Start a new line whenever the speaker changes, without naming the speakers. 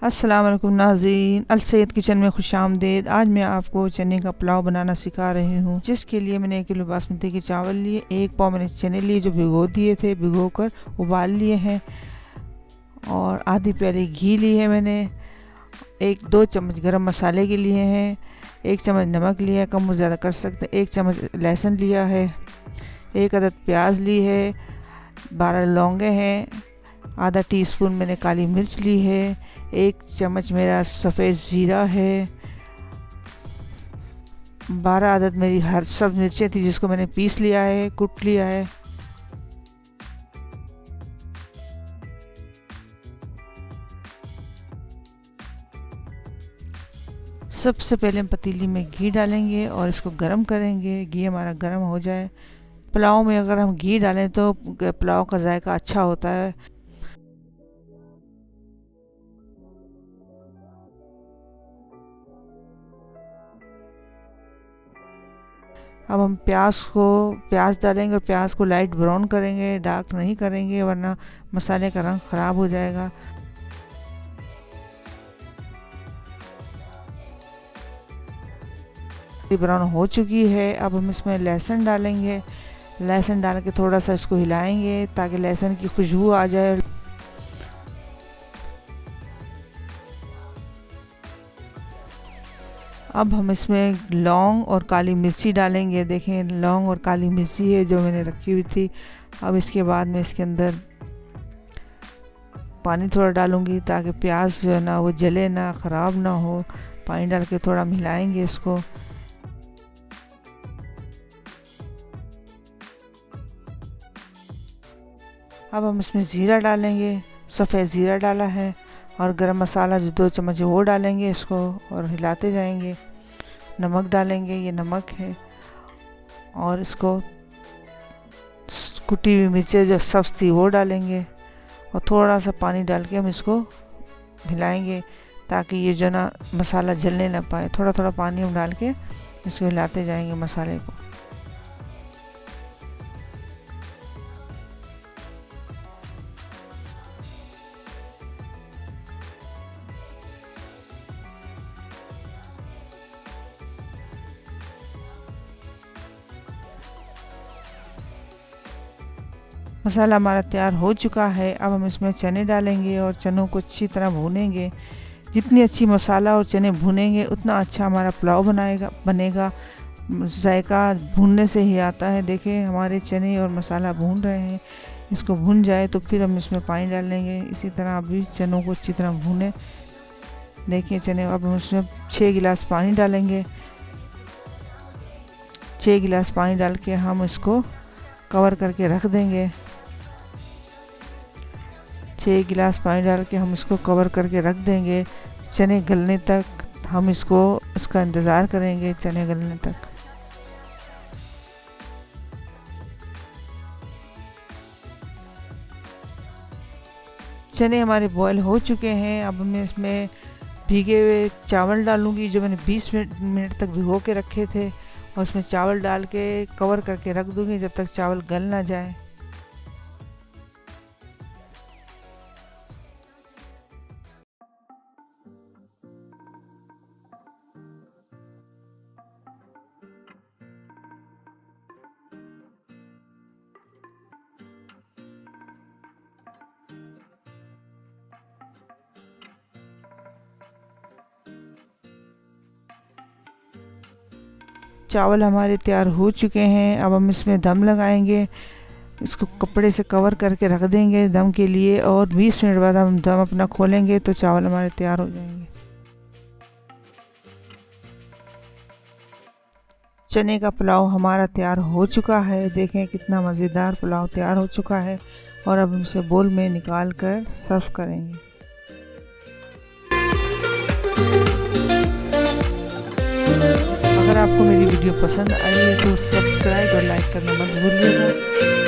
अस्सलाम वालेकुम नाज़रीन, अलसैयद किचन में खुशामदीद। आज मैं आपको चने का पुलाव बनाना सिखा रही हूँ, जिसके लिए मैंने 1 किलो बासमती के चावल लिए, 1 पाव मैंने चने लिए जो भिगो दिए थे, भिगो कर उबाल लिए हैं, और आधी प्याली घी ली है मैंने, 1-2 चम्मच गरम मसाले के लिए हैं, 1 चम्मच नमक लिया है, कम और ज़्यादा कर सकते हैं, 1 चम्मच लहसुन लिया है, 1 अदद प्याज ली है, 12 लौंगे हैं, आधा टीस्पून मैंने काली मिर्च ली है, 1 चम्मच मेरा सफ़ेद ज़ीरा है, 12 अदद मेरी हर सब मिर्चें थी जिसको मैंने पीस लिया है, कूट लिया है। सबसे पहले हम पतीली में घी डालेंगे और इसको गरम करेंगे। घी हमारा गरम हो जाए, पुलाव में अगर हम घी डालें तो पुलाव का जायका अच्छा होता है। अब हम प्याज डालेंगे और प्याज को लाइट ब्राउन करेंगे, डार्क नहीं करेंगे वरना मसाले का रंग ख़राब हो जाएगा। ब्राउन हो चुकी है। अब हम इसमें लहसुन डालेंगे। लहसुन डाल के थोड़ा सा इसको हिलाएंगे ताकि लहसुन की खुशबू आ जाए। अब हम इसमें लौंग और काली मिर्ची डालेंगे। देखें, लौंग और काली मिर्ची है जो मैंने रखी हुई थी। अब इसके बाद मैं इसके अंदर पानी थोड़ा डालूंगी ताकि प्याज जो है ना वो जले ना, ख़राब ना हो। पानी डाल के थोड़ा मिलाएंगे इसको। अब हम इसमें ज़ीरा डालेंगे, सफ़ेद ज़ीरा डाला है, और गरम मसाला जो 2 चम्मच है वो डालेंगे इसको और हिलाते जाएंगे। नमक डालेंगे, ये नमक है, और इसको कुटी हुई मिर्चें जो सब्ज़ थी वो डालेंगे, और थोड़ा सा पानी डाल के हम इसको हिलाएंगे ताकि ये जो ना मसाला जलने ना पाए। थोड़ा थोड़ा पानी हम डाल के इसको हिलाते जाएंगे मसाले को। मसाला हमारा तैयार हो चुका है। अब हम इसमें चने डालेंगे और चनों को अच्छी तरह भूनेंगे। जितनी अच्छी मसाला और चने भुनेंगे उतना अच्छा हमारा पुलाव बनेगा। जायका भूनने से ही आता है। देखें, हमारे चने और मसाला भून रहे हैं। इसको भुन जाए तो फिर हम इसमें पानी डाल लेंगे। इसी तरह अभी चनों को अच्छी तरह भूनें। देखिए चने, अब हम इसमें 6 गिलास पानी डालेंगे। 6 गिलास पानी डाल के हम इसको कवर करके रख देंगे। 6 गिलास पानी डाल के हम इसको कवर करके रख देंगे। चने गलने तक हम इसका इंतज़ार करेंगे, चने गलने तक। चने हमारे बॉयल हो चुके हैं। अब मैं इसमें भीगे हुए चावल डालूंगी जो मैंने 20 मिनट तक भिगो के रखे थे, और उसमें चावल डाल के कवर करके रख दूंगी जब तक चावल गल ना जाए। चावल हमारे तैयार हो चुके हैं। अब हम इसमें दम लगाएंगे। इसको कपड़े से कवर करके रख देंगे दम के लिए, और 20 मिनट बाद हम दम अपना खोलेंगे तो चावल हमारे तैयार हो जाएंगे। चने का पुलाव हमारा तैयार हो चुका है। देखें कितना मज़ेदार पुलाव तैयार हो चुका है, और अब हम इसे बोल में निकाल कर सर्व करेंगे। अगर आपको मेरी वीडियो पसंद आई है तो सब्सक्राइब और लाइक करना मत भूलिएगा।